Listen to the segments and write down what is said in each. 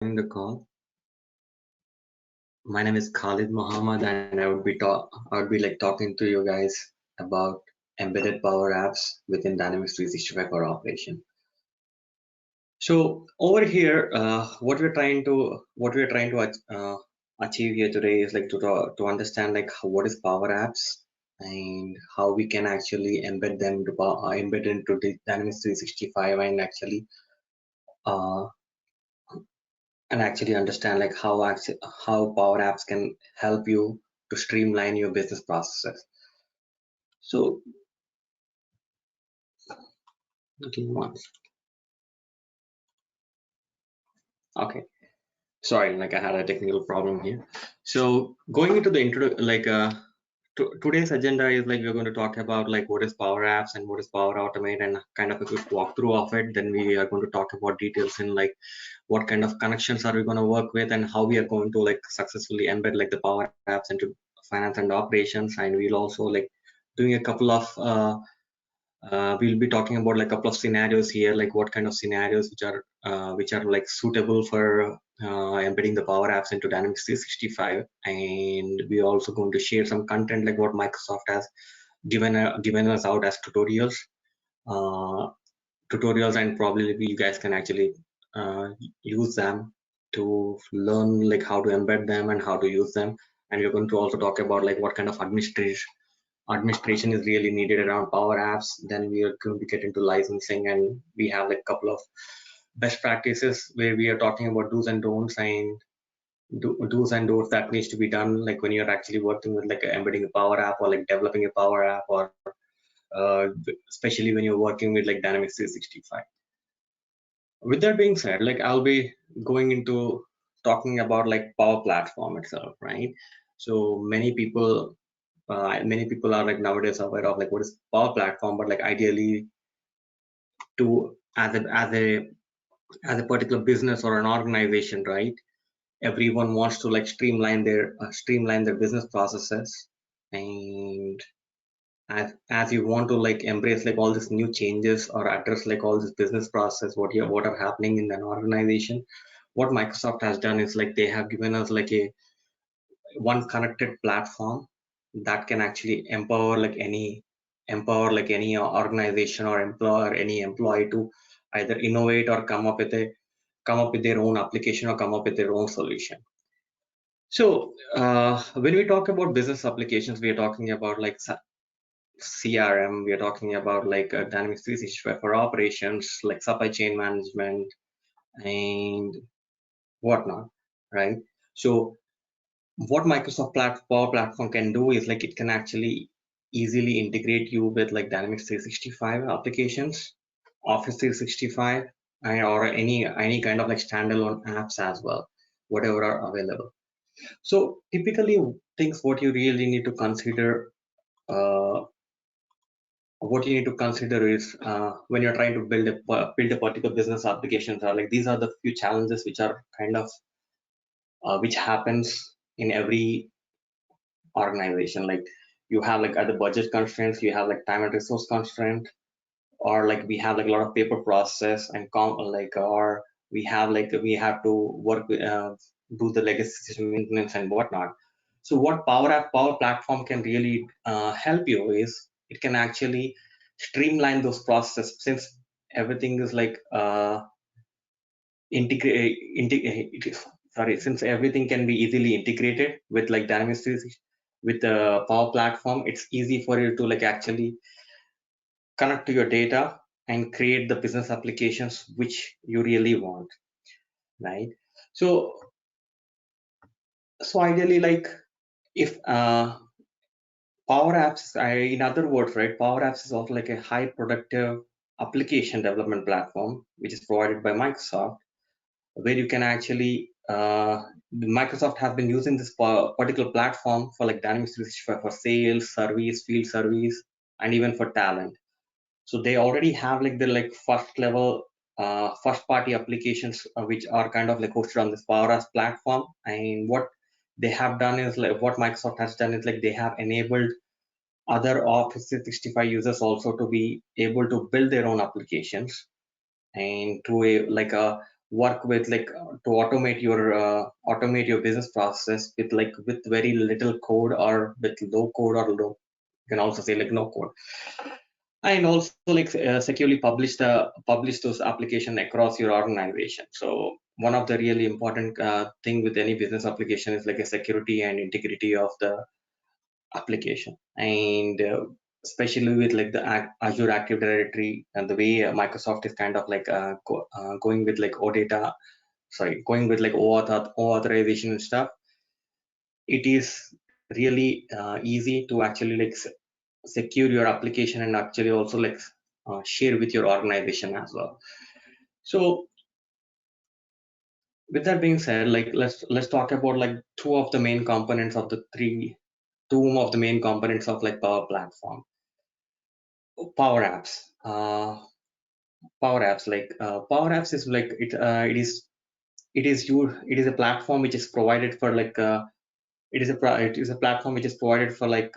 In the call. My name is Khalid Muhammad, and I would be like talking to you guys about embedded Power Apps within Dynamics 365 for operation. So over here, what we're trying to achieve here today is like to understand like what is Power Apps and how we can actually embed into the Dynamics 365 uh, and actually understand like how Power Apps can help you to streamline your business processes. So, okay, okay, sorry, like I had a technical problem here. So going into the intro, today's agenda is like we're going to talk about like what is Power Apps and what is Power Automate and kind of a quick walkthrough of it. Then we are going to talk about details in like what kind of connections are we going to work with and how we are going to like successfully embed like the Power Apps into finance and operations. And we'll also like doing a couple of we'll be talking about like a couple of scenarios here, like what kind of scenarios which are like suitable for embedding the Power Apps into Dynamics 365, and we're also going to share some content like what Microsoft has given us out as uh, tutorials, and probably you guys can actually use them to learn like how to embed them and how to use them. And we're going to also talk about like what kind of administration is really needed around Power Apps. Then we are going to get into licensing, and we have like a couple of best practices where we are talking about do's and don'ts and do's and don'ts that needs to be done like when you're actually working with like embedding a Power App or like developing a Power App, or uh, especially when you're working with like Dynamics 365. With that being said, like I'll be going into talking about like Power Platform itself, right? So many people are like nowadays aware of like what is Power Platform, but like ideally to as a particular business or an organization, right? Everyone wants to like streamline their business processes, and as you want to like embrace like all these new changes or address like all this business process what are happening in an organization, what Microsoft has done is like they have given us like a one connected platform that can actually empower like any organization or employer any employee to either innovate or come up with their own application or come up with their own solution. So when we talk about business applications, we are talking about like CRM, we are talking about like Dynamics 365 for operations, like supply chain management and whatnot, right? So what Power Platform can do is like it can actually easily integrate you with like Dynamics 365 applications, Office 365, or any kind of like standalone apps as well, whatever are available. So typically, things uh, what you need to consider is when you're trying to build a particular business applications are like these are the few challenges which are kind of which happens in every organization. Like you have like other budget constraints, you have like time and resource constraint, or like we have like a lot of paper process and or we have to do the legacy system maintenance and whatnot. So what Power Platform can really help you is it can actually streamline those processes, since everything is like integrate sorry, since everything can be easily integrated with like Dynamics 360 with the Power Platform. It's easy for you to like actually connect to your data and create the business applications which you really want, right? So ideally, like if Power Apps, in other words, right, Power Apps is also like a high productive application development platform which is provided by Microsoft, where you can actually Microsoft has been using this particular platform for like Dynamics 365 for sales, service, field service, and even for talent. So they already have like the like first party applications which are kind of like hosted on this PowerApps platform. And what they have done is like what Microsoft has done is like they have enabled other Office 365 users also to be able to build their own applications and through a work with like to automate your business process with very little code or with low code or low, you can also say like no code, and also like securely publish those application across your organization. So one of the really important thing with any business application is like a security and integrity of the application, and especially with like the Azure Active Directory and the way Microsoft is kind of like going with like OData, going with like OAuth authorization and stuff. It is really easy to actually like secure your application and actually also like share with your organization as well. So with that being said, like let's talk about like two of the main components of the main components of like Power Platform. Power Apps. Power Apps is like it is a platform which is provided for like it is a platform which is provided for like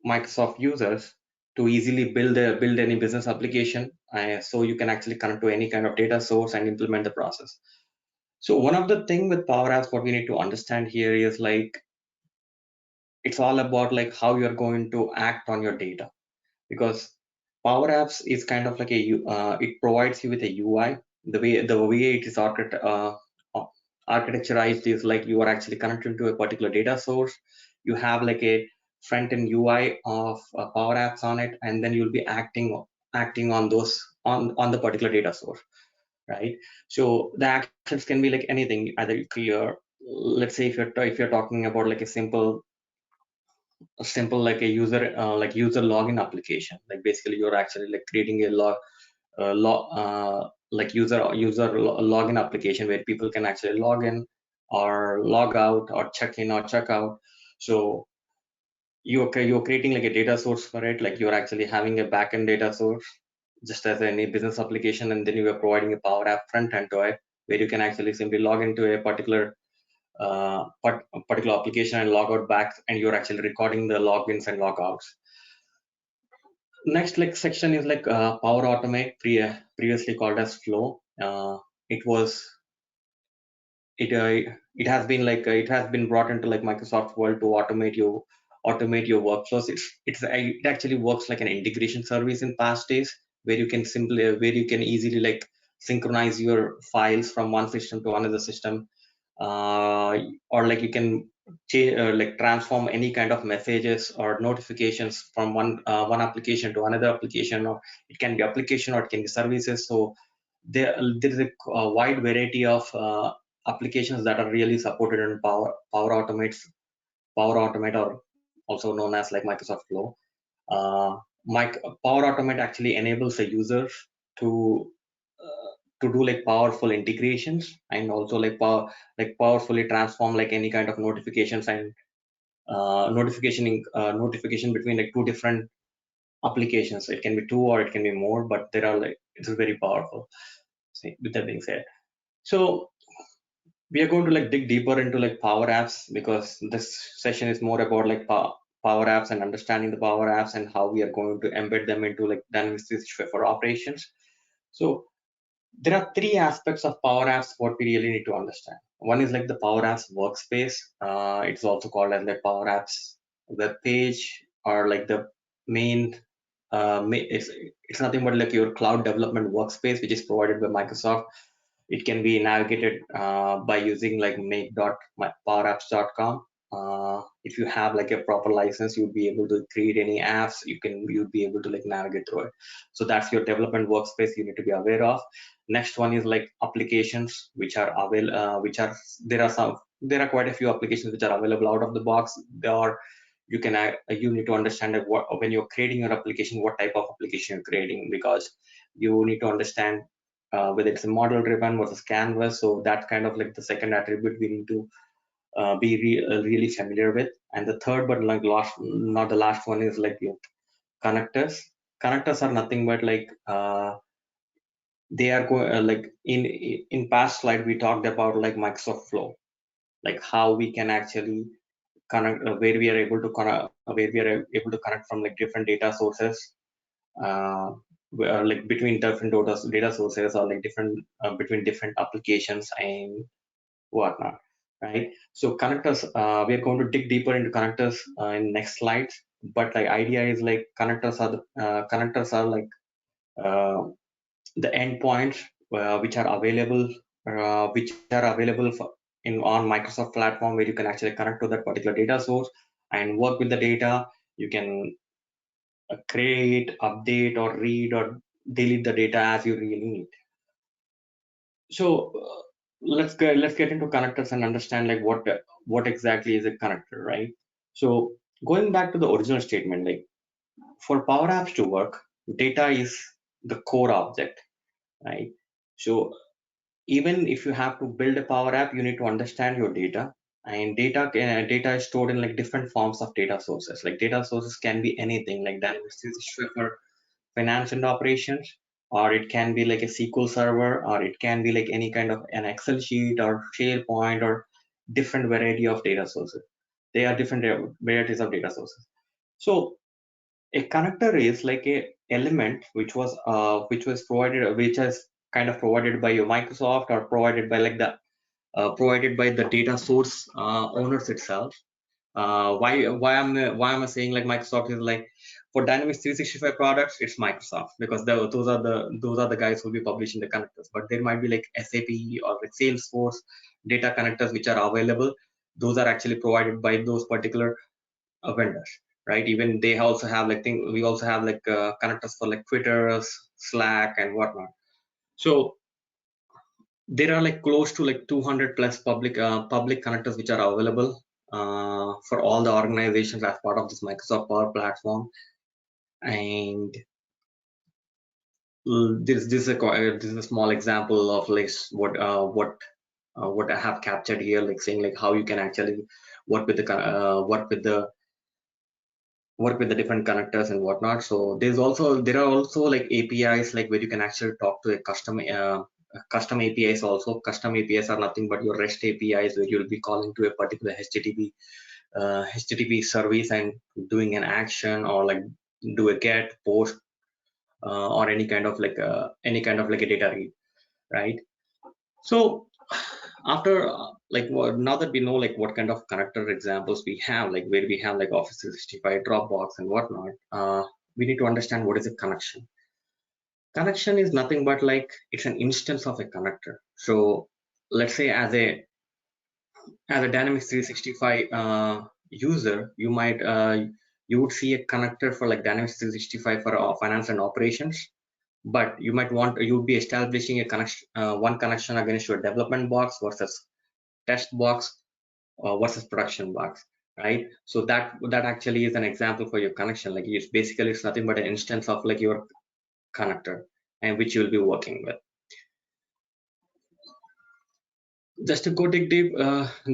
Microsoft users to easily build any business application, so you can actually connect to any kind of data source and implement the process. So one of the thing with Power Apps, what we need to understand here is like it's all about like how you're going to act on your data, because Power Apps is kind of like it provides you with a UI. The way it is architecturized is like you are actually connected to a particular data source. You have like a front end UI of Power Apps on it, and then you'll be acting on those on the particular data source, right? So the actions can be like anything. Either let's say if you're talking about like a simple like a user login application, like basically you're actually like creating a like login application where people can actually log in or log out or check in or check out. So you're creating like a data source for it, like you're actually having a backend data source just as any business application, and then you are providing a Power App front end to it where you can actually simply log into a particular application and log out back, and you're actually recording the logins and logouts. Next like section is like Power Automate, previously called as Flow. It was it has been like it has been brought into like Microsoft world to automate your workflows. It actually works like an integration service in past days, where you can easily like synchronize your files from one system to another system, or like you can like transform any kind of messages or notifications from one application to another application, or it can be application or it can be services. So there is a wide variety of applications that are really supported in Power Automate, or also known as like Microsoft Flow. Uh, Power Automate actually enables the users to do like powerful integrations, and also like powerfully transform like any kind of notifications and notification between like two different applications. It can be two or it can be more, but there are like it's very powerful. With that being said, so we are going to like dig deeper into like Power Apps, because this session is more about like Power Apps and understanding the Power Apps and how we are going to embed them into like Dynamics 365 for operations. So there are three aspects of Power Apps what we really need to understand. One is like the Power Apps workspace. It's also called as like Power Apps web page, or like the main it's nothing but like your cloud development workspace, which is provided by Microsoft. It can be navigated by using like make.powerapps.com. If you have like a proper license, you'll be able to create any apps. You'll be able to like navigate through it. So that's your development workspace you need to be aware of. Next one is like applications, which are there are quite a few applications which are available out of the box. You need to understand like when you're creating your application, what type of application you're creating, because you need to understand whether it's a model driven versus canvas. So that kind of like the second attribute we need to really familiar with. And the third, but like not the last one, is like your connectors. Connectors are nothing but like they are going like in past slide we talked about like Microsoft Flow, like how we can actually connect, where we are able to connect from like different data sources, uh, like between different data sources, or like different between different applications and whatnot, right? So connectors, we are going to dig deeper into connectors in next slides. But like idea is like connectors are like uh, the endpoints which are available for in on Microsoft platform, where you can actually connect to that particular data source and work with the data. You can create, update, or read or delete the data as you really need. So let's get into connectors and understand like what exactly is a connector, right? So going back to the original statement, like for Power Apps to work, data is the core object, right? So even if you have to build a Power App, you need to understand your data. And data is stored in like different forms of data sources. Like data sources can be anything, like Dynamics 365 for finance and operations, or it can be like a SQL server, or it can be like any kind of an Excel sheet or SharePoint, or different variety of data sources. They are different varieties of data sources. So a connector is like a element which was provided, which is kind of provided by your Microsoft, or provided by like the provided by the data source owners itself. Why am I saying like Microsoft is like, for Dynamics 365 products, it's Microsoft, because those are the guys who will be publishing the connectors. But there might be like SAP or like Salesforce data connectors which are available. Those are actually provided by those particular vendors, right? Even they also have like we also have like connectors for like Twitter, Slack, and whatnot. So there are like close to like 200 plus public connectors which are available for all the organizations as part of this Microsoft Power Platform. And this is a small example of like what I have captured here, like saying like how you can actually work with the different connectors and whatnot. So there are also like APIs, like where you can actually talk to a custom APIs. Also, custom APIs are nothing but your REST APIs, where you'll be calling to a particular HTTP service and doing an action, or like do a get, post, or any kind of like a data read, right? So after now that we know like what kind of connector examples we have, like where we have like Office 365, Dropbox, and whatnot, we need to understand what is a connection. Connection is nothing but like it's an instance of a connector. So let's say as a Dynamics 365 user, you would see a connector for like Dynamics 365 for finance and operations. But you would be establishing a connection, one connection against your development box versus test box versus production box, right? So that actually is an example for your connection. Like it's nothing but an instance of like your connector, and which you'll be working with. Just to go dig deep,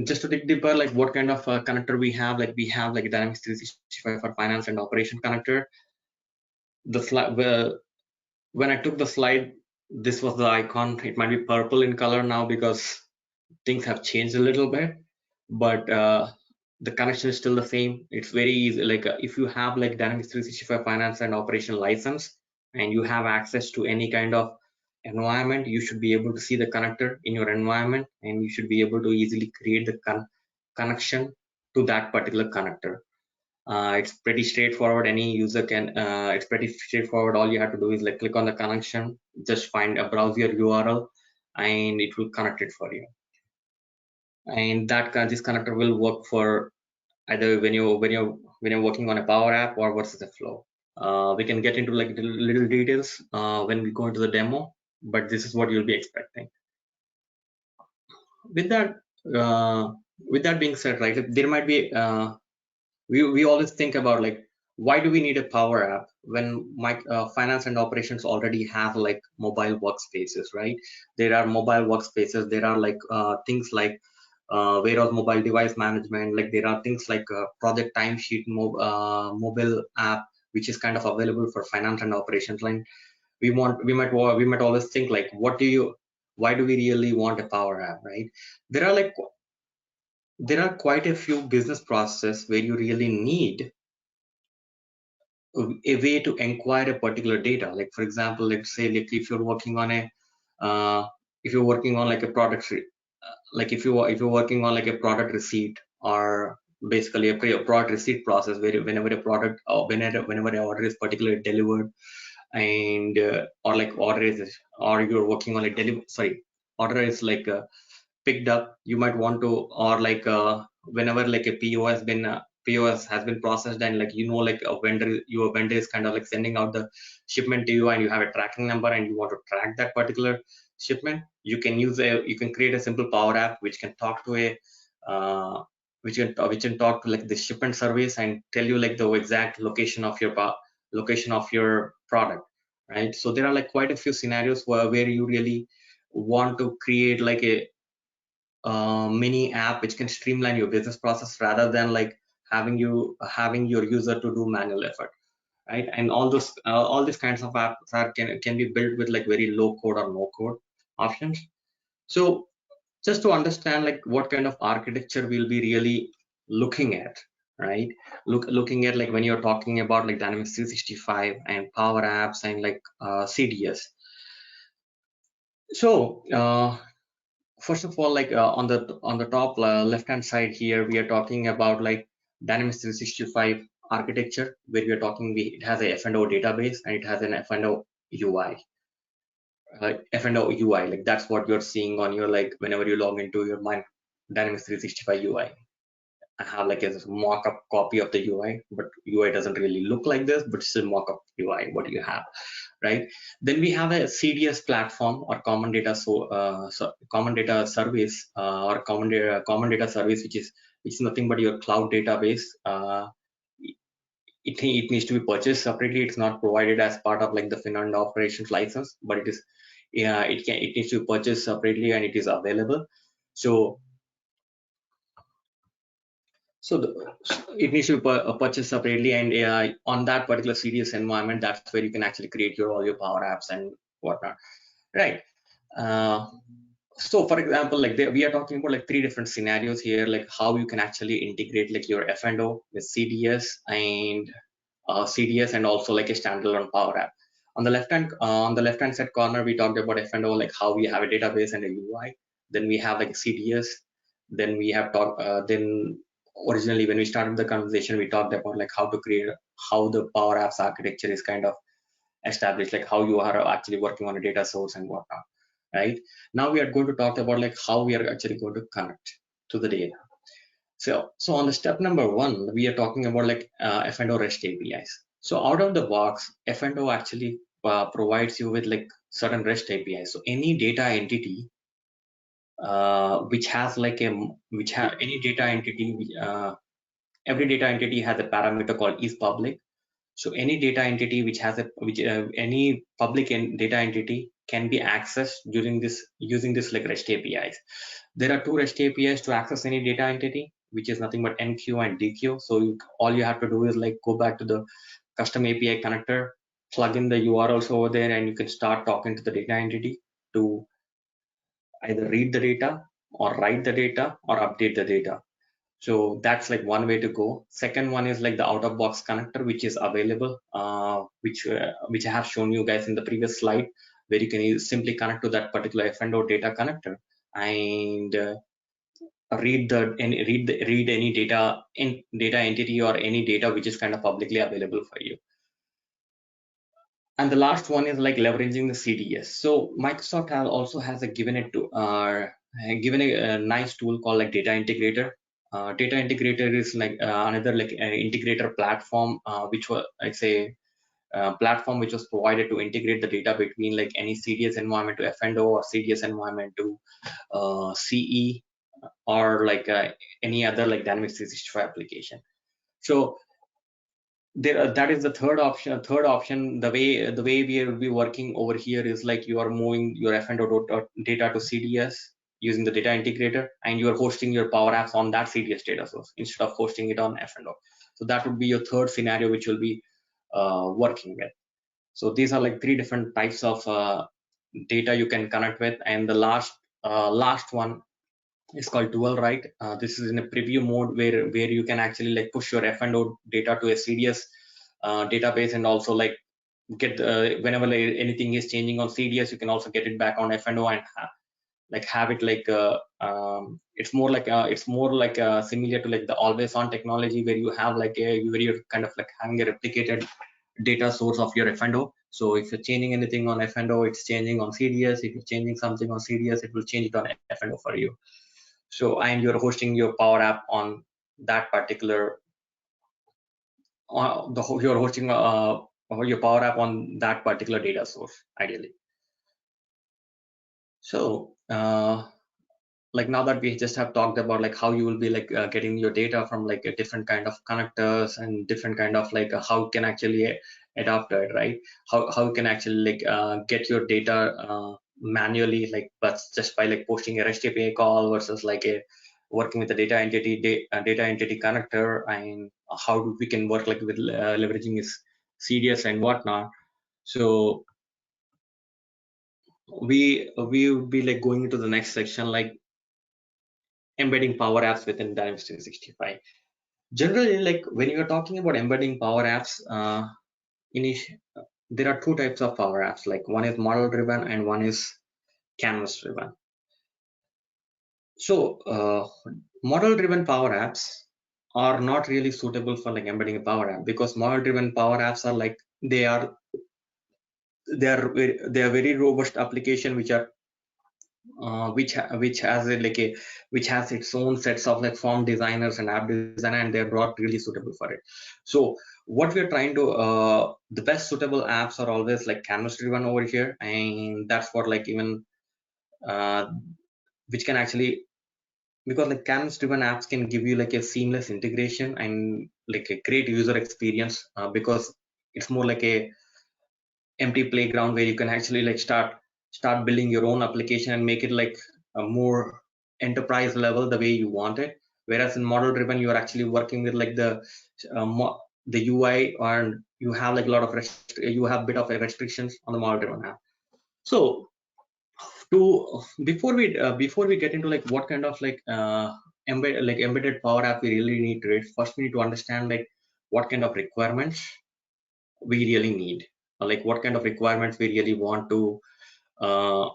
just to dig deeper, like what kind of connector we have? Like we have like Dynamics 365 for finance and operation connector. The slide, when I took the slide, this was the icon. It might be purple in color now because things have changed a little bit, but the connection is still the same. It's very easy. Like if you have like Dynamics 365 finance and operation license, and you have access to any kind of environment, you should be able to see the connector in your environment, and you should be able to easily create the connection to that particular connector. It's pretty straightforward. Any user can. It's pretty straightforward. All you have to do is like click on the connection, just find a browser URL, and it will connect it for you. And this connector will work for either when you're working on a Power App or versus a Flow. We can get into like the little details when we go into the demo, but this is what you'll be expecting. With that, uh, with that being said, right, there might be we always think about like, why do we need a Power App when my finance and operations already have like mobile workspaces, right? There are mobile workspaces. There are like things like warehouse mobile device management. Like there are things like project timesheet mobile app, which is kind of available for finance and operations. Like we might always think like, why do we really want a Power App, right? There are like there are quite a few business processes where you really need a way to acquire a particular data. Like for example, let's say like if you're working on a if you're working on like a product like if you're working on like a product receipt, or basically a product receipt process where whenever a product or whenever an order is particularly delivered, and or like order is, or you're working on like order is like picked up, you might want to, or like whenever like a POS has been processed, and like like your vendor is kind of like sending out the shipment to you, and you have a tracking number and you want to track that particular shipment, you can create a simple Power App which can talk to a which can talk to like the shipment service and tell you like the exact location of your product, right? So there are like quite a few scenarios where you really want to create like a mini app which can streamline your business process rather than like having your user to do manual effort, right? And all these kinds of apps can be built with like very low code or no code options. So just to understand like what kind of architecture we'll be really looking at, right? Looking at like when you're talking about like Dynamics 365 and Power Apps and like CDS. So first of all, like on the top left hand side here, we are talking about like Dynamics 365 architecture, where we are talking it has a F&O database and it has an F&O UI. F&O UI, like that's what you're seeing on your like whenever you log into your Dynamics 365 UI. I have like a mock-up copy of the UI, but UI doesn't really look like this, but still mock-up UI what you have, right? Then we have a CDS platform or common data service or common data service, which is nothing but your cloud database. It needs to be purchased separately. It's not provided as part of like the Finland operations license, but it is, yeah, it needs to be purchased separately and it is available. So it needs to be purchased separately, and on that particular CDS environment, that's where you can actually create all your Power Apps and whatnot, right? Uh, so for example, like we are talking about like three different scenarios here, like how you can actually integrate like your F&O with CDS and also like a standalone Power App. On the left hand side corner, we talked about F&O, like how we have a database and a UI. Then we have like CDS. Then we have then originally when we started the conversation, we talked about like how the Power Apps architecture is kind of established, like how you are actually working on a data source and whatnot, right? Now we are going to talk about like how we are actually going to connect to the data. So on the step number one, we are talking about like F&O REST APIs. So out of the box, F&O actually provides you with like certain REST APIs. So any data entity which has like any data entity, every data entity has a parameter called is public. So any data entity which has any public data entity can be accessed using this like REST APIs. There are two REST APIs to access any data entity, which is nothing but NQ and DQ. So all you have to do is like go back to the custom API connector, plug in the URLs over there, and you can start talking to the data entity to either read the data or write the data or update the data. So that's like one way to go. Second one is like the out of box connector, which is available, which I have shown you guys in the previous slide, where you can simply connect to that particular F&O data connector and read any data entity or any data which is kind of publicly available for you. And the last one is like leveraging the CDS. So Microsoft also has given a nice tool called like Data Integrator. Data Integrator is like another like integrator platform, which was platform which was provided to integrate the data between like any CDS environment to F&O or CDS environment to CE or like any other like Dynamics 365 application. So that is the third option. The way we will be working over here is like you are moving your F&O data to CDS using the data integrator, and you are hosting your Power Apps on that CDS data source instead of hosting it on F&O. So that would be your third scenario which you'll be working with. So these are like three different types of data you can connect with, and the last one is called dual write. This is in a preview mode where you can actually like push your F&O data to a CDS database, and also like get whenever like, anything is changing on CDS, you can also get it back on F&O and like have it like it's more like similar to like the always on technology, where you have like where you're kind of like having a replicated data source of your F&O. So if you're changing anything on F&O, it's changing on CDS. If you're changing something on CDS, it will change it on F&O for you. So, and you're hosting your Power App on that particular you're hosting your Power App on that particular data source, ideally. So like now that we just have talked about like how you will be like getting your data from like a different kind of connectors and different kind of like how you can actually adapt it, right? How you can actually like get your data manually, like but just by like posting a REST API call versus like a working with the data entity connector, and how we can work like with leveraging this CDS and whatnot. So we would be like going into the next section, like embedding Power Apps within Dynamics 365. Generally, like when you're talking about embedding Power Apps, there are two types of Power Apps. Like one is model driven and one is canvas driven. So model driven Power Apps are not really suitable for like embedding a Power App, because model driven Power Apps are like they are very robust application which are which has which has its own sets of like form designers and app designer, and they're not really suitable for it. So what we're trying to the best suitable apps are always like canvas driven over here, and that's what like even uh, which can actually, because like canvas driven apps can give you like a seamless integration and like a great user experience, because it's more like a empty playground where you can actually like start building your own application and make it like a more enterprise level the way you want it. Whereas in model driven, you are actually working with like the UI, and you have like a lot of you have bit of restrictions on the model driven app. So to before we get into like what kind of like embedded Power App we really need to read, first we need to understand like what kind of requirements we really need, like what kind of requirements we really want to uh,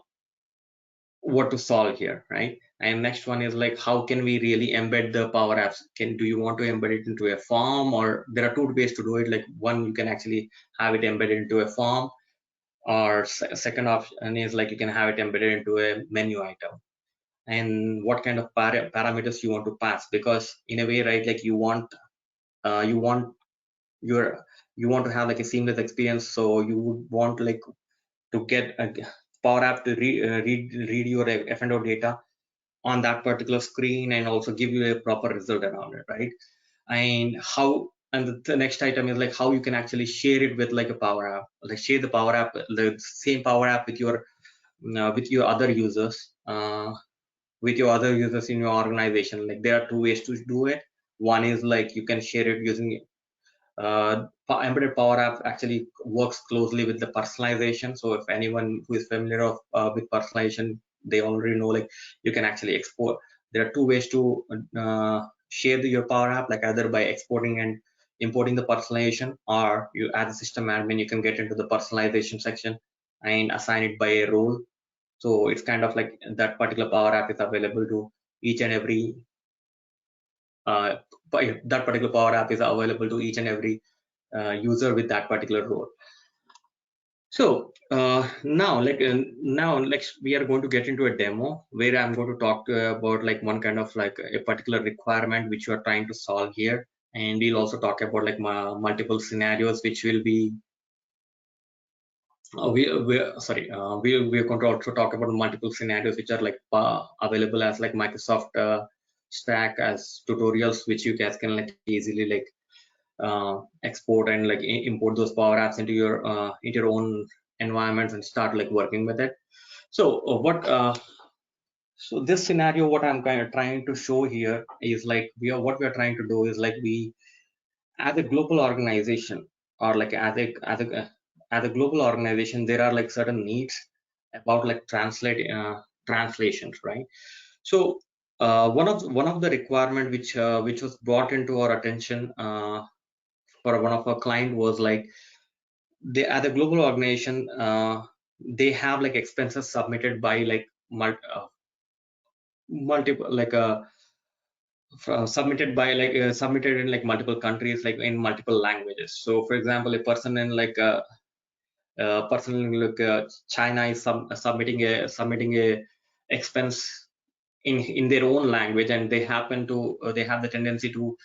what to solve here, right? And next one is like how can we really embed the Power Apps? Do you want to embed it into a form, or there are two ways to do it? Like one, you can actually have it embedded into a form, or second option is like you can have it embedded into a menu item. And what kind of parameters you want to pass, because in a way, right, like you want your you want to have like a seamless experience, so you would want like to get a Power App to read your F&O data on that particular screen and also give you a proper result around it, right? And how, and the next item is like how you can actually share it with like a Power App, like share the Power App, the same Power App with your other users, in your organization. Like there are two ways to do it. One is like you can share it using embedded Power App actually works closely with the personalization. So if anyone who is familiar with personalization, they already know like you can actually export. There are two ways to share your Power App, like either by exporting and importing the personalization, or you as a system admin, you can get into the personalization section and assign it by a role. So it's kind of like that particular Power App is available to each and every that particular Power App is available to each and every user with that particular role. So now we are going to get into a demo where I'm going to talk about like one kind of like a particular requirement which you are trying to solve here, and we'll also talk about like multiple scenarios which will be we're going to also talk about multiple scenarios which are like available as like Microsoft stack as tutorials, which you guys can like easily like export and like import those Power Apps into your own environments and start like working with it. So so this scenario, what I'm kind of trying to show here is like what we are trying to do is like we, as a global organization, or like as a global organization, there are like certain needs about like translations, right? So one of the requirement which was brought into our attention for one of our client was like, they as a global organization, they have like expenses submitted by like multiple like submitted by like submitted in like multiple countries, like in multiple languages. So for example, a person in like person in like China is submitting a expense in their own language, and they happen to they have the tendency to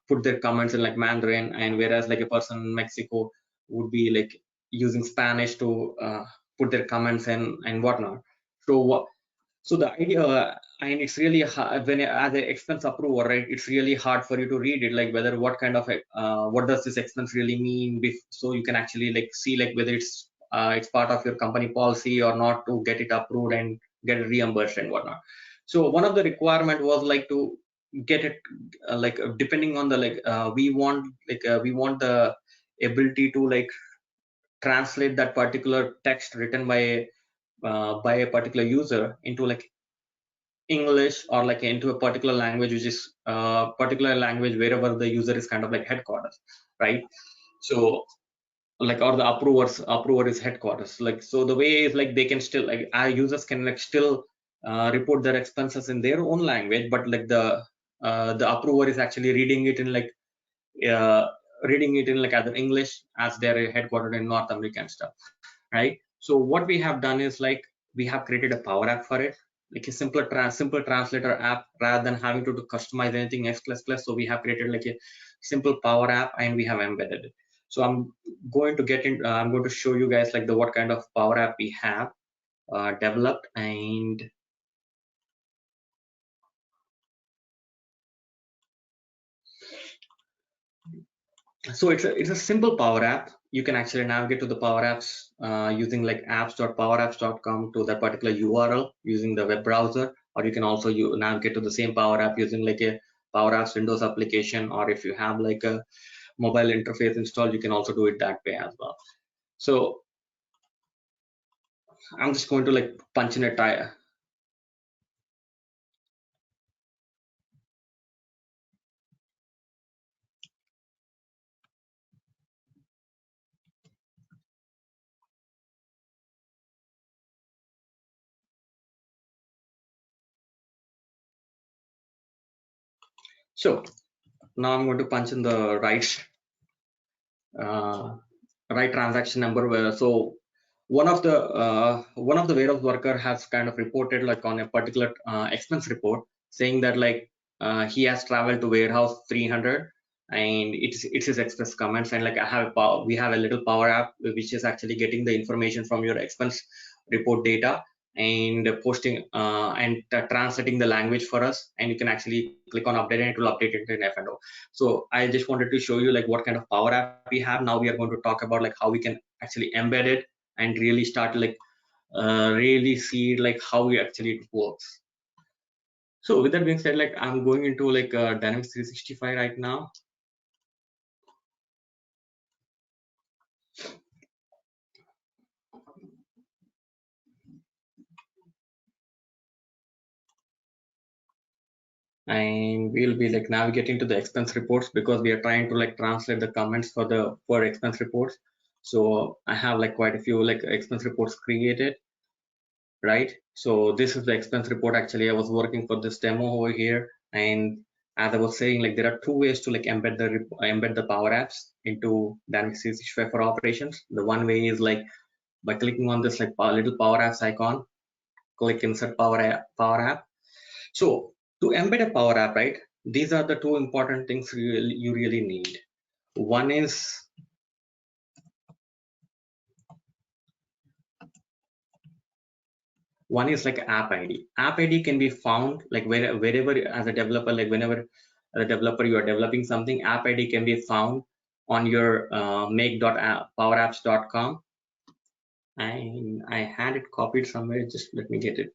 put their comments in like Mandarin, and whereas like a person in Mexico would be like using Spanish to put their comments in and whatnot. So so the idea, and it's really hard when as an expense approver, right? It's really hard for you to read it, like whether what kind of what does this expense really mean, so you can actually like see like whether it's part of your company policy or not to get it approved and get it reimbursed and whatnot. So one of the requirement was like to get it like depending on the like we want the ability to like translate that particular text written by a particular user into like English or like into a particular language, which is particular language wherever the user is kind of like headquarters, right? So like, or the approver is headquarters. Like, so the way is like they can still like our users can like still report their expenses in their own language, but like the approver is actually uh, reading it in like either English as they're headquartered in North America and stuff, right? So what we have done is like we have created a Power App for it, like a simple translator app rather than having to customize anything X++. So we have created like a simple Power App and we have embedded it. So I'm going to I'm going to show you guys like the what kind of Power App we have developed. And so it's a simple Power App. You can actually navigate to the Power Apps using like apps.powerapps.com to that particular URL using the web browser, or you can also navigate to the same Power App using like a Power Apps Windows application, or if you have like a mobile interface installed, you can also do it that way as well. So I'm just going to like punch in a tire. So now I'm going to punch in the uh, right transaction number. So one of the warehouse worker has kind of reported like on a particular expense report saying that like he has traveled to warehouse 300, and it's his express comments. And like we have a little Power App which is actually getting the information from your expense report data and posting and translating the language for us, and you can actually click on update and it will update it in F&O. So I just wanted to show you like what kind of Power App we have. Now we are going to talk about like how we can actually embed it and really start like really see like how actually it works. So with that being said, like I'm going into like Dynamics 365 right now. And we'll be like navigating to the expense reports because we are trying to like translate the comments for expense reports. So I have like quite a few like expense reports created, right? So this is the expense report. Actually, I was working for this demo over here, and as I was saying, like there are two ways to like embed the Power Apps into Dynamics 365 for operations. The one way is like by clicking on this like little Power Apps icon, click insert Power App. So to embed a Power App, right? These are the two important things you really need. One is like app ID. App ID can be found like wherever as a developer, like whenever as a developer you are developing something, app ID can be found on your make.powerapps.com. And I had it copied somewhere. Just let me get it.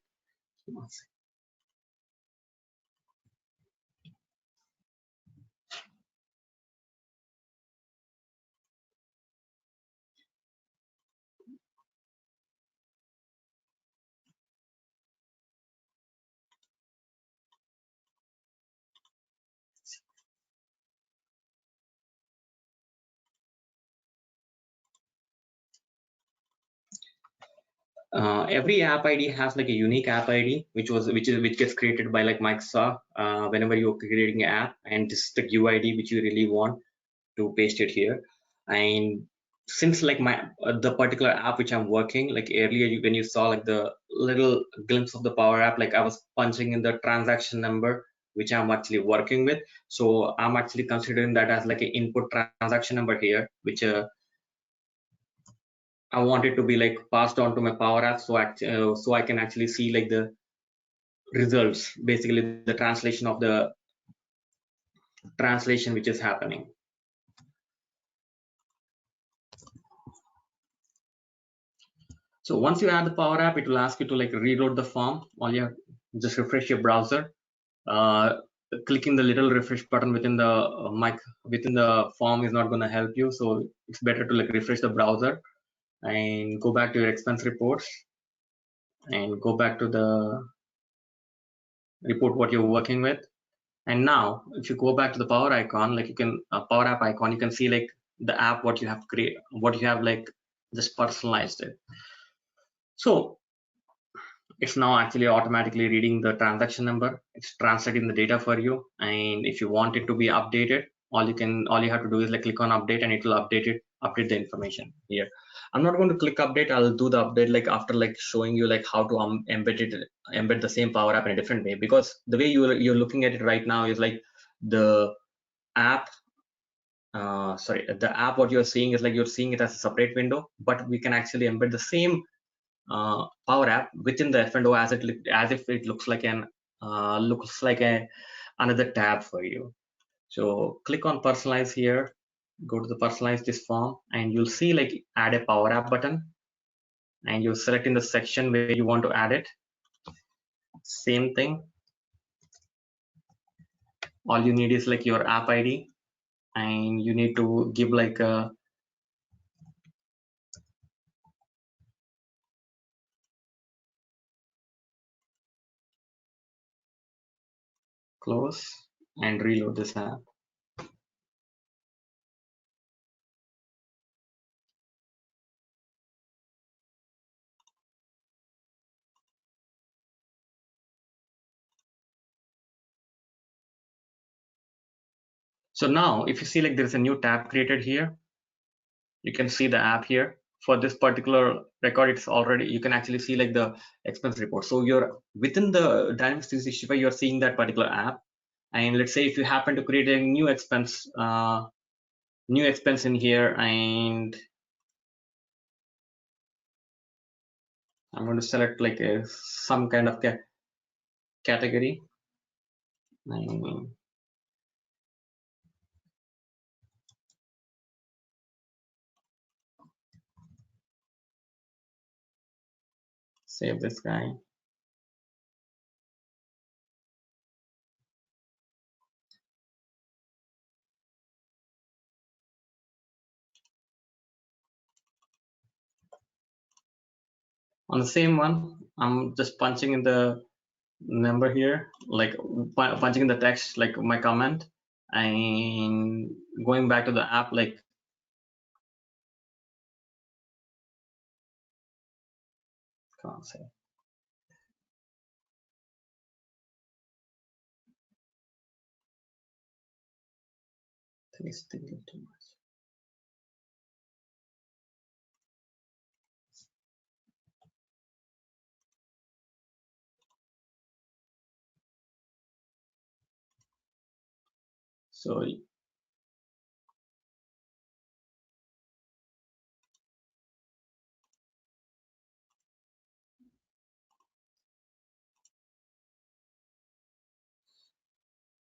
every app ID has like a unique app ID, which gets created by like Microsoft whenever you're creating an app, and this is the UID which you really want to paste it here. And since like the particular app which I'm working, like earlier when you saw like the little glimpse of the Power App, like I was punching in the transaction number which I'm actually working with. So I'm actually considering that as like an input transaction number here, which I want it to be like passed on to my Power App, so I can actually see like the results, basically the translation of the translation which is happening. So once you add the Power App, it will ask you to like reload the form. All you have, just refresh your browser. Clicking the little refresh button within the within the form is not going to help you. So it's better to like refresh the browser and go back to your expense reports and go back to the report what you're working with. And now if you go back to the power icon, like you can Power App icon, you can see like the app what you have created, what you have like just personalized it. So it's now actually automatically reading the transaction number. It's translating the data for you, and if you want it to be updated, all you have to do is like click on update, and it will update the information here. I'm not going to click update. I'll do the update like after like showing you like how to embed the same Power App in a different way, because the way you're looking at it right now is like the app the app what you're seeing is like you're seeing it as a separate window, but we can actually embed the same Power App within the F&O as if it looks like another tab for you. So click on personalize here, go to the personalize this form, and you'll see like add a Power App button, and you select in the section where you want to add it. Same thing. All you need is like your app ID, and you need to give like a close and reload this app. So now if you see like there's a new tab created here, you can see the app here. For this particular record, it's already, you can actually see like the expense report. So you're within the Dynamics 365, you're seeing that particular app. And let's say if you happen to create a new expense in here, and I'm going to select like some kind of category. Save this guy. On the same one, I'm just punching in the number here, like punching in the text, like my comment, and going back to the app, like can't say. It's thinking too much.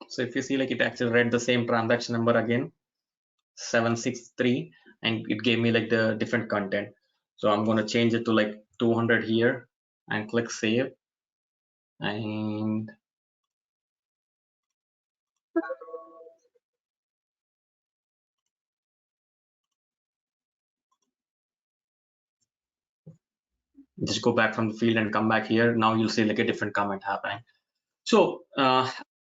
So if you see like it actually read the same transaction number again, 763, and it gave me like the different content. So I'm going to change it to like 200 here and click save, and just go back from the field and come back here. Now you'll see like a different comment happening. So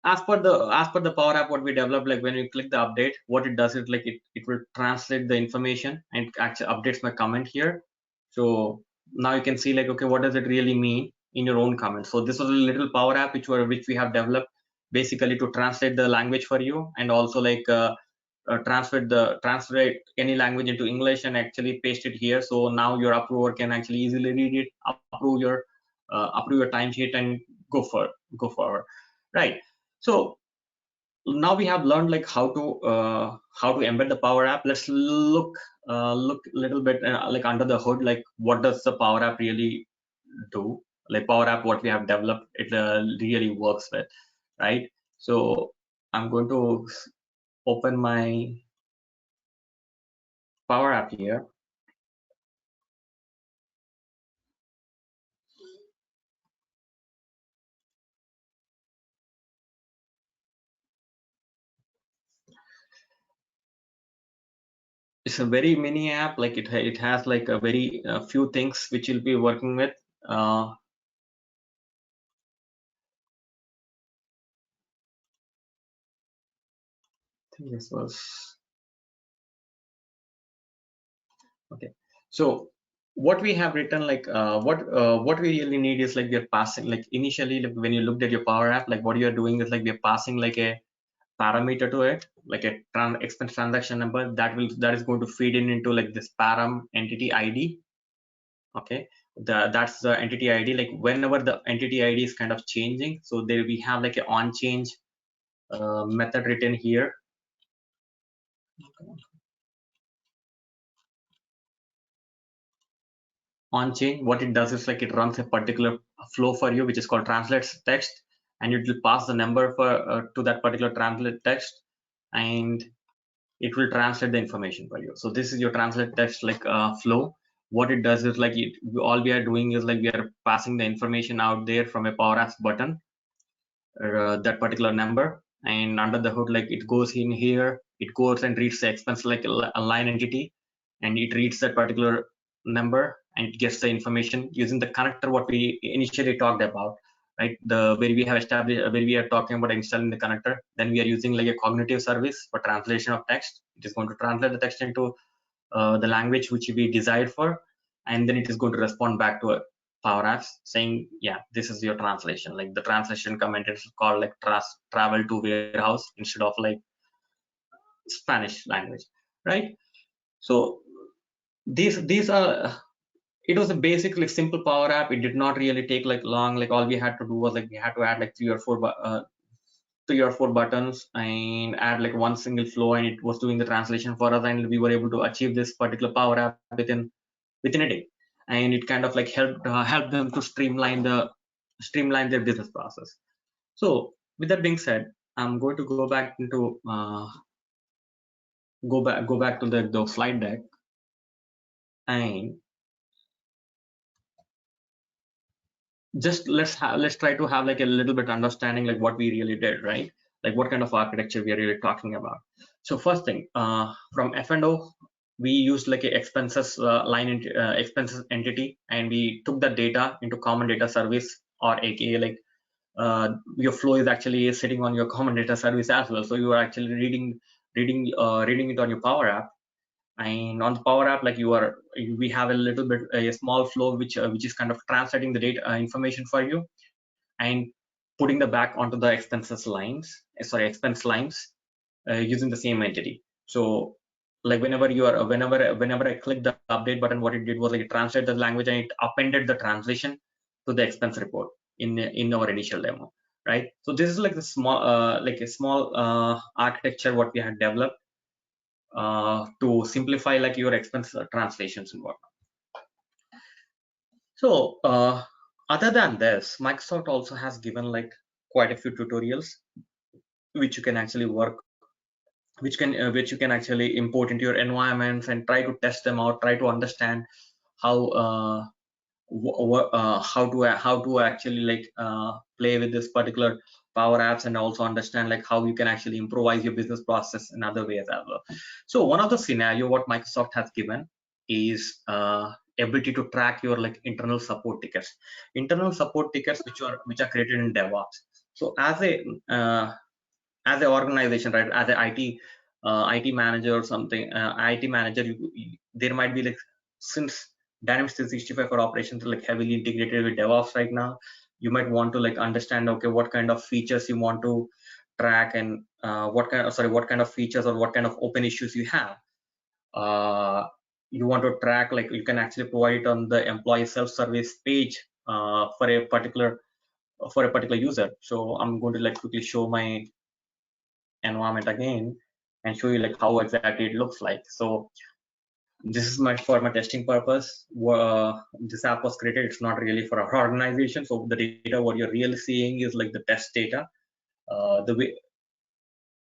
as per the Power App what we developed, like when you click the update, what it does is like it will translate the information and it actually updates my comment here. So now you can see like, okay, what does it really mean in your own comments. So this was a little power app which we have developed basically to translate the language for you, and also like translate any language into English and actually paste it here. So now your approver can actually easily read it, approve your timesheet, and go forward, right? So now we have learned like how to embed the Power App. Let's look a little bit like under the hood, like what does the Power App really do? Like Power App, what we have developed, it really works with, right? So I'm going to open my Power App here. It's a very mini app, like it has like a very few things which you'll be working with. I think this was okay. So what we have written, like what we really need is like we're passing, like initially like when you looked at your Power App, like what you're doing is like we're passing like a parameter to it, like a expense transaction number that is going to feed into like this param entity ID. Okay, that's the entity ID. Like whenever the entity ID is kind of changing, so there we have like a on change method written here. On chain, what it does is like it runs a particular flow for you, which is called translates text, and it will pass the number for to that particular translate text, and it will translate the information for you. So this is your translate text like flow. What it does is like all we are doing is like we are passing the information out there from a PowerApps button, that particular number, and under the hood, like it goes in here, it goes and reads the expense like a line entity, and it reads that particular number and it gets the information using the connector what we initially talked about, right? The where we have established, where we are talking about installing the connector, then we are using like a cognitive service for translation of text. It is going to translate the text into the language which we desired for, and then it is going to respond back to a PowerApps saying, yeah, this is your translation. Like the translation comment is called like travel to warehouse instead of like Spanish language, right? So these are it was a basic like simple Power App. It did not really take like long. Like all we had to do was like we had to add like three or four buttons and add like one single flow, and it was doing the translation for us, and we were able to achieve this particular Power App within a day. And it kind of like helped them to streamline their business process. So with that being said, I'm going to go back into go back to the slide deck, and just let's try to have like a little bit understanding like what we really did, right? Like what kind of architecture we are really talking about. So first thing, from F&O, we used like a expenses expenses entity, and we took that data into common data service, or aka like your flow is actually sitting on your common data service as well. So you are actually reading it on your Power App, and on the Power App, like we have a little bit a small flow which is kind of translating the data information for you and putting the back onto the expense lines using the same entity. So like whenever I click the update button, what it did was like it translated the language and it appended the translation to the expense report in our initial demo, right? So this is like the small architecture what we had developed to simplify like your expense translations and whatnot. So other than this, Microsoft also has given like quite a few tutorials which you can actually work, which you can actually import into your environments and try to test them out, try to understand how how to actually like play with this particular Power Apps, and also understand like how you can actually improvise your business process in other ways as well. So one of the scenario what Microsoft has given is ability to track your like internal support tickets which are created in DevOps. So as a organization, right, as a IT manager or something, IT manager, there might be like, since Dynamics 365 for operations like heavily integrated with DevOps right now. You might want to like understand, okay, what kind of features you want to track, and what kind of features or what kind of open issues you have. You want to track, like you can actually provide it on the employee self-service page for a particular user. So I'm going to like quickly show my environment again and show you like how exactly it looks like. So this is for my testing purpose. This app was created. It's not really for our organization. So the data what you're really seeing is like the test data. The way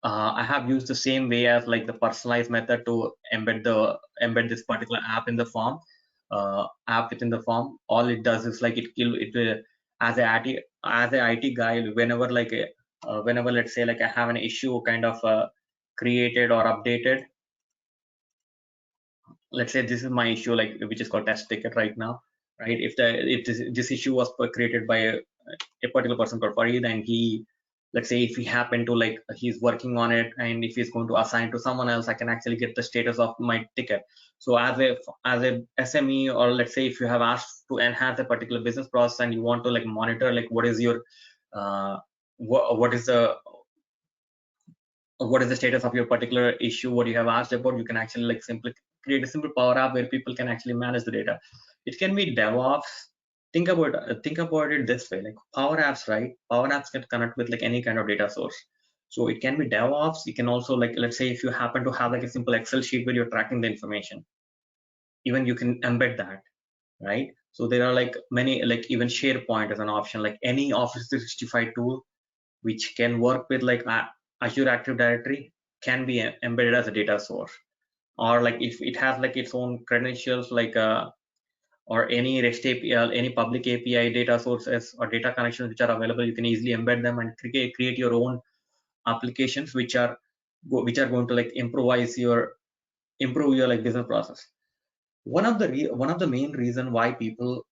I have used the same way as like the personalized method to embed this particular app in the form, app within the form. All it does is like as a IT guy, whenever whenever let's say like I have an issue kind of created or updated. Let's say this is my issue, like which is called test ticket right now, right? If this issue was created by a particular person called Farid, and he, let's say if he happened to like he's working on it, and if he's going to assign to someone else, I can actually get the status of my ticket. So as a SME, or let's say if you have asked to enhance a particular business process and you want to like monitor like what is your what is the status of your particular issue, what you have asked about, you can actually like simply create a simple Power App where people can actually manage the data. It can be DevOps. Think about it this way, like Power Apps, right? Power Apps can connect with like any kind of data source. So it can be DevOps. You can also like, let's say if you happen to have like a simple Excel sheet where you're tracking the information, even you can embed that, right? So there are like many, like even SharePoint is an option, like any Office 365 tool which can work with like Azure Active Directory can be embedded as a data source. Or like if it has like its own credentials, like or any REST API, any public API data sources or data connections which are available, you can easily embed them and create your own applications which are going to like improve your like business process. One of the main reason why people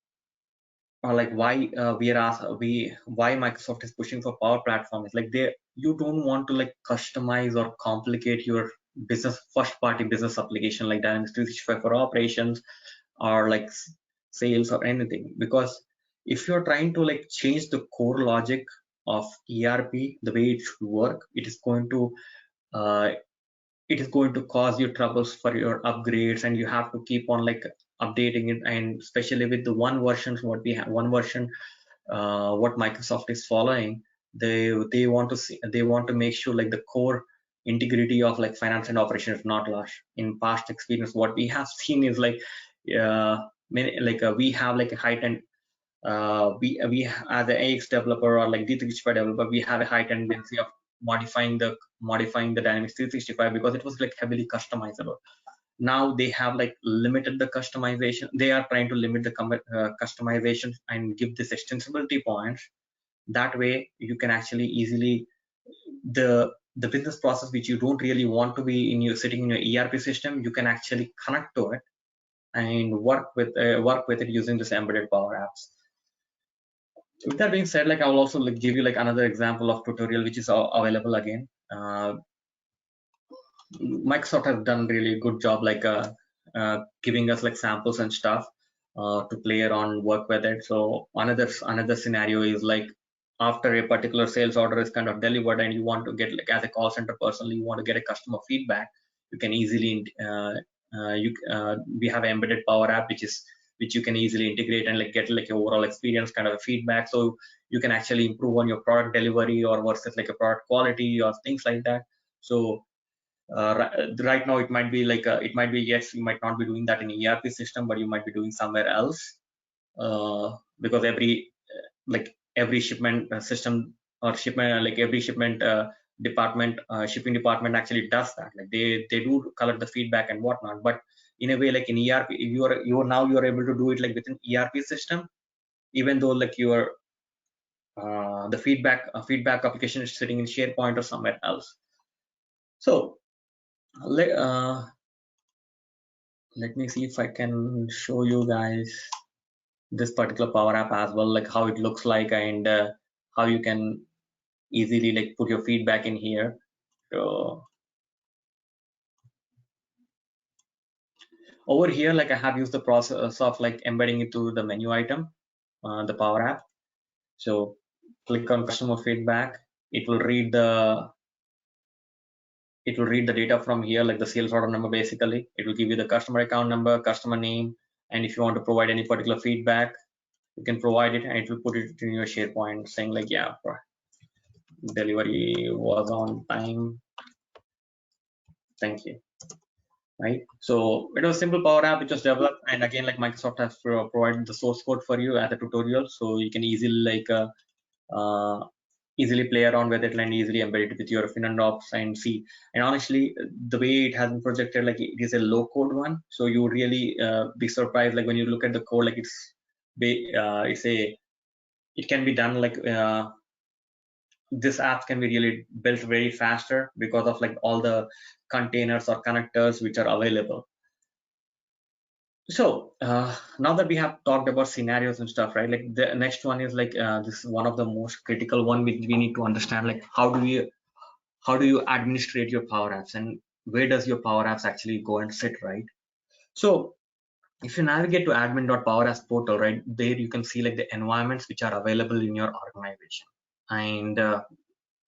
or like why Microsoft is pushing for Power Platform is like you don't want to like customize or complicate your business first party business application like Dynamics 365 for operations or like sales or anything, because if you're trying to like change the core logic of ERP, the way it should work, uh, it is going to cause you troubles for your upgrades, and you have to keep on like updating it. And especially with the one versions what we have, one version what Microsoft is following, they want to see, they want to make sure like the core integrity of like finance and operations is not lost. In past experience, what we have seen is like we have like a heightened we as an AX developer or like D365 developer, we have a high tendency of modifying the Dynamics 365 because it was like heavily customizable. Now they have like limited the customization. They are trying to limit the customization and give this extensibility points. That way you can actually easily the business process which you don't really want to be in your sitting in your ERP system, you can actually connect to it and work with it using this embedded Power Apps. With that being said, like I will also like give you like another example of tutorial which is available again. Microsoft has done really good job like giving us like samples and stuff to play around, work with it. So another scenario is like after a particular sales order is kind of delivered and you want to get like as a call center person, you want to get a customer feedback, you can easily we have an embedded Power App which you can easily integrate and like get like an overall experience kind of a feedback, so you can actually improve on your product delivery or versus like a product quality or things like that. So right now it might be like it might be, yes, you might not be doing that in ERP system, but you might be doing somewhere else because every shipment system or shipment like every shipment department shipping department actually does that, like they do collect the feedback and whatnot. But in a way like in ERP you're able to do it like within ERP system, even though like your the feedback application is sitting in SharePoint or somewhere else. So let me see if I can show you guys this particular Power App as well, like how it looks like and how you can easily like put your feedback in here. So Over here, like I have used the process of like embedding it to the menu item, the Power App. So click on customer feedback. It will read the data from here, like the sales order number. Basically, it will give you the customer account number, customer name, and if you want to provide any particular feedback, you can provide it, and it will put it in your SharePoint saying like, yeah, delivery was on time. Thank you. Right. So it was a simple Power App which was developed, and again, like Microsoft has provided the source code for you as a tutorial, so you can easily like easily play around with it and easily embed it with your FinOps and see. And honestly, the way it has been projected, like it is a low code one, so you would really be surprised. Like when you look at the code, like it can be done like this app can be really built very faster because of like all the containers or connectors which are available. So now that we have talked about scenarios and stuff, right? Like the next one is like this is one of the most critical one which we need to understand. Like how do you administrate your Power Apps, and where does your Power Apps actually go and sit, right? So if you navigate to admin.powerapps portal, right there you can see like the environments which are available in your organization, and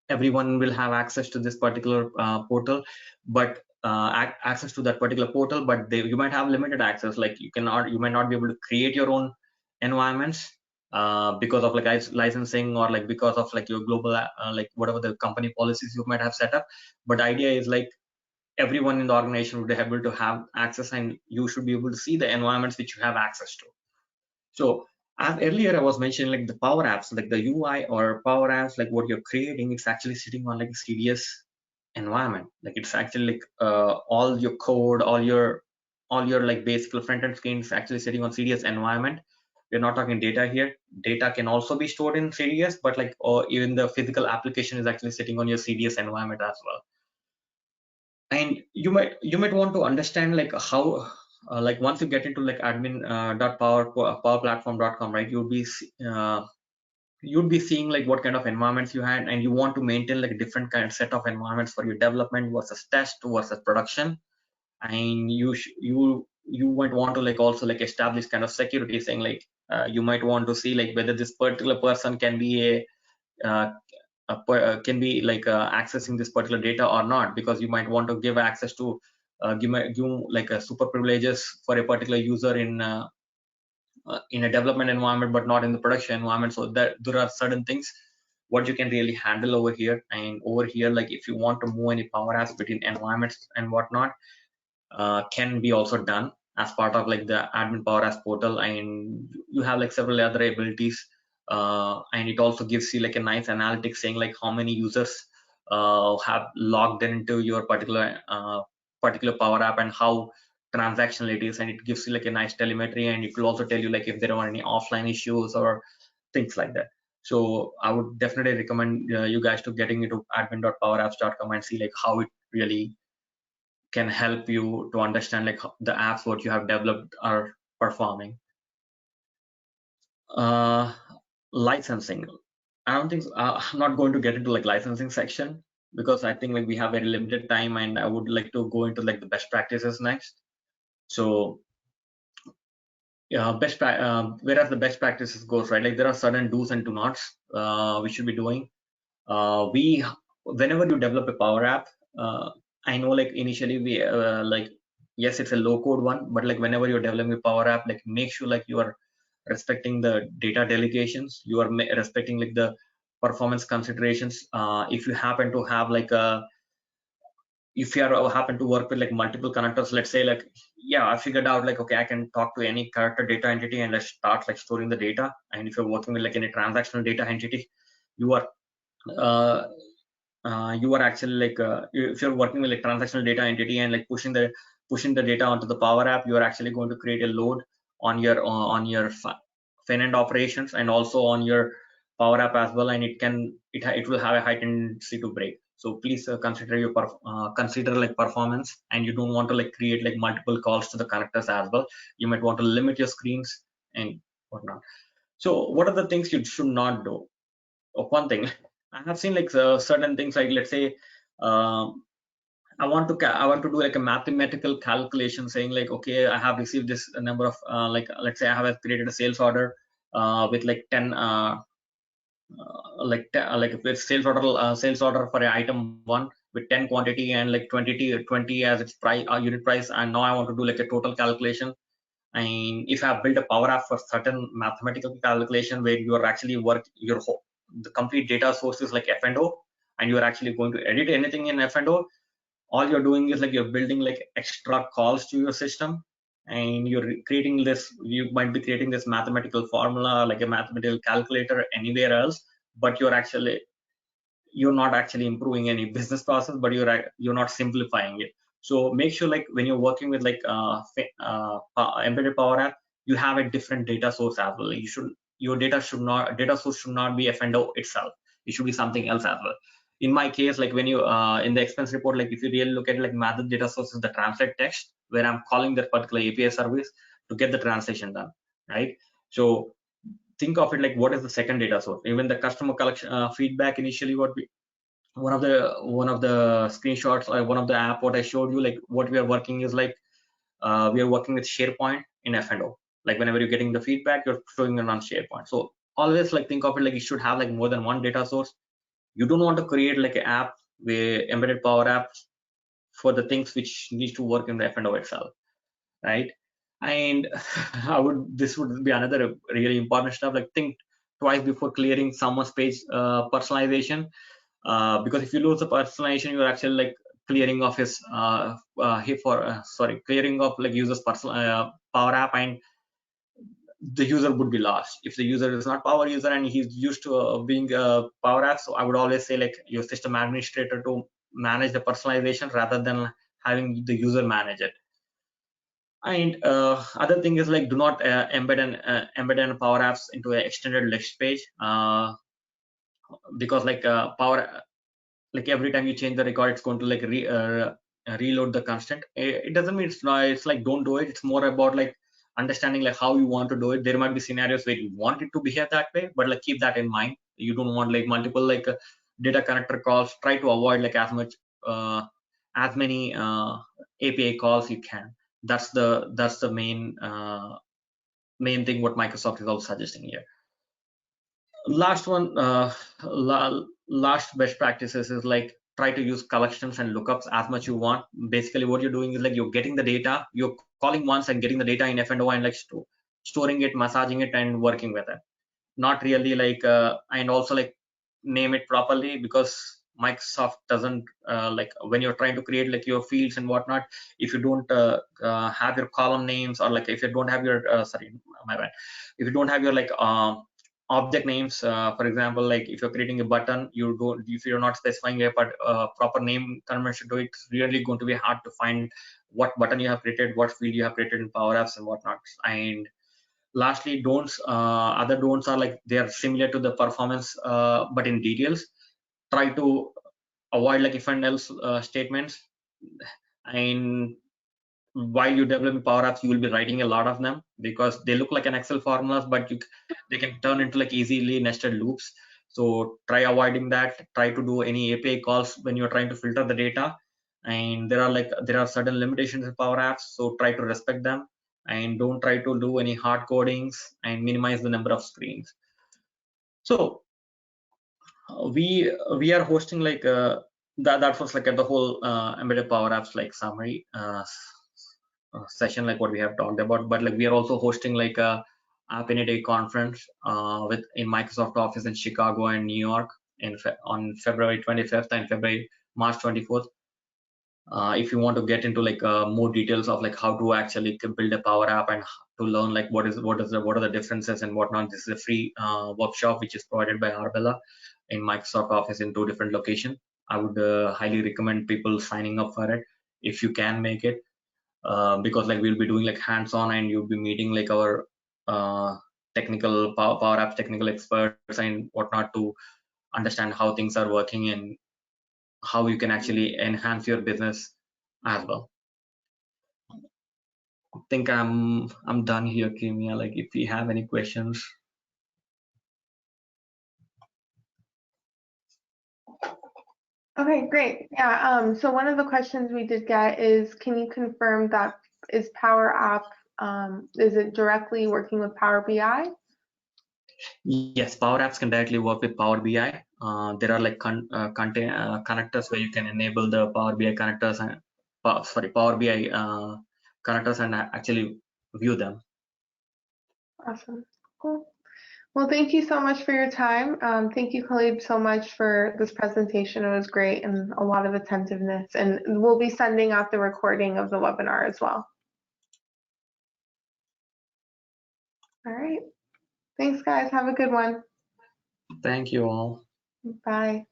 everyone will have access to this particular portal, but access to that particular portal, but you might have limited access. Like you might not be able to create your own environments because of like licensing, or like because of like your global like whatever the company policies you might have set up. But the idea is like everyone in the organization would be able to have access, and you should be able to see the environments which you have access to. So as earlier I was mentioning, like the Power Apps, like the UI or Power Apps, like what you're creating, it's actually sitting on like a CDS environment. Like it's actually like all your code, all your like basic front end screen is actually sitting on CDS environment. We're not talking data here. Data can also be stored in CDS, but like or even the physical application is actually sitting on your CDS environment as well. And you might want to understand like how like once you get into like admin.powerplatform.com, right, you'd be seeing like what kind of environments you had, and you want to maintain like a different kind of set of environments for your development versus test versus production. And you might want to like also like establish kind of security, saying like you might want to see like whether this particular person can be uh, can be like accessing this particular data or not, because you might want to give access to give like a super privileges for a particular user in a development environment but not in the production environment. So that there are certain things what you can really handle over here. And over here, like if you want to move any Power Apps between environments and whatnot, can be also done as part of like the admin Power Apps portal. And you have like several other abilities, and it also gives you like a nice analytics saying like how many users have logged into your particular Power App and how transactional it is, and it gives you like a nice telemetry, and it will also tell you like if there are any offline issues or things like that. So I would definitely recommend you guys to getting into admin.powerapps.com and see like how it really can help you to understand like the apps what you have developed are performing. uh Licensing, I don't think I'm not going to get into like licensing section, because I think like we have very limited time, and I would like to go into like the best practices next. So yeah, whereas the best practices goes, right, like there are certain do's and do nots we should be doing. We Whenever you develop a Power App, I know like initially we like yes, it's a low code one, but like whenever you're developing a Power App, like make sure like you are respecting the data delegations, you are respecting like the performance considerations. If you happen to have like a if you are happen to work with like multiple connectors, let's say like, yeah, I figured out like, okay, I can talk to any character data entity and let's start like storing the data. And if you're working with like any transactional data entity, you are uh, you are actually like if you're working with like transactional data entity and like pushing the data onto the Power App, you are actually going to create a load on your finance operations and also on your Power App as well, and it will have a high tendency to break. So please consider consider like performance, and you don't want to like create like multiple calls to the connectors as well. You might want to limit your screens and whatnot. So what are the things you should not do? One thing I have seen like certain things, like let's say um, I want to do like a mathematical calculation saying like, okay, I have received this number of like, let's say I have created a sales order with like 10 like with sales order for item 1 with 10 quantity and like 20 as its price unit price, and now I want to do like a total calculation. And if I have built a power app for certain mathematical calculation where you are actually the complete data source is like F&O, and you are actually going to edit anything in F&O, all you're doing is like you're building like extra calls to your system, and you might be creating this mathematical formula like a mathematical calculator anywhere else, but you're not actually improving any business process, but you're not simplifying it. So make sure like when you're working with like embedded power app, you have a different data source as well. Your data source should not be F&O itself. It should be something else as well. In my case, like when you in the expense report, like if you really look at like method data source is the translate text, where I'm calling that particular API service to get the translation done, right? So think of it like what is the second data source. Even the customer collection feedback initially, one of the screenshots or one of the app what I showed you, like what we are working is like we are working with SharePoint in F&O. Like whenever you're getting the feedback, you're showing it on SharePoint. So always like think of it like you should have like more than one data source. You don't want to create like an app where embedded power apps for the things which needs to work in the F&O itself, right? And this would be another really important stuff, like think twice before clearing someone's page personalization, because if you lose the personalization, you're actually like clearing off his clearing off like user's personal power app, and the user would be lost if the user is not power user and he's used to being a power app. So I would always say like your system administrator to manage the personalization rather than having the user manage it. And other thing is like do not embed and power apps into an extended list page, because like power like every time you change the record, it's going to like reload the constant. It doesn't mean it's like don't do it. It's more about like understanding like how you want to do it. There might be scenarios where you want it to behave that way, but like keep that in mind. You don't want like multiple like data connector calls. Try to avoid like as many API calls you can. That's the main thing what Microsoft is also suggesting here. Last one, last best practices is like try to use collections and lookups as much you want. Basically what you're doing is like you're getting the data, you're calling once and getting the data in F&O and like storing it, massaging it, and working with it. Not really like and also like name it properly, because Microsoft doesn't like when you're trying to create like your fields and whatnot, if you don't have your column names, or like if you don't have your sorry, my bad, if you don't have your like object names, for example, like if you're creating a button, if you're not specifying a proper name convention to it, it's really going to be hard to find what button you have created, what field you have created in Power Apps and whatnot. And lastly, don'ts, other don'ts are like they are similar to the performance but in details. Try to avoid like if and else statements, and while you develop Power Apps, you will be writing a lot of them because they look like an Excel formulas, but they can turn into like easily nested loops. So try avoiding that. Try to do any API calls when you're trying to filter the data. And there are certain limitations in Power Apps, so try to respect them, and don't try to do any hard codings, and minimize the number of screens. So we are hosting like that was like the whole embedded Power Apps like summary session, like what we have talked about. But like we are also hosting like a App in a Day conference in Microsoft Office in Chicago and New York on February 25th and March 24th. If you want to get into like more details of like how to actually build a Power App and to learn like what are the differences and whatnot, this is a free workshop which is provided by Arbella in Microsoft Office in 2 different locations. I would highly recommend people signing up for it if you can make it, because like we'll be doing like hands-on, and you'll be meeting like our technical Power Apps technical experts and whatnot to understand how things are working and how you can actually enhance your business as well. I think I'm done here, Kimia. Like if you have any questions. Okay, great. Yeah, so one of the questions we did get is, can you confirm that is PowerApp, is it directly working with Power BI? Yes, PowerApps can directly work with Power BI. There are like connectors where you can enable the Power BI connectors and Power BI connectors and actually view them. Awesome, cool. Well, thank you so much for your time. Thank you, Khalid, so much for this presentation. It was great and a lot of attentiveness. And we'll be sending out the recording of the webinar as well. All right. Thanks, guys. Have a good one. Thank you all. Bye.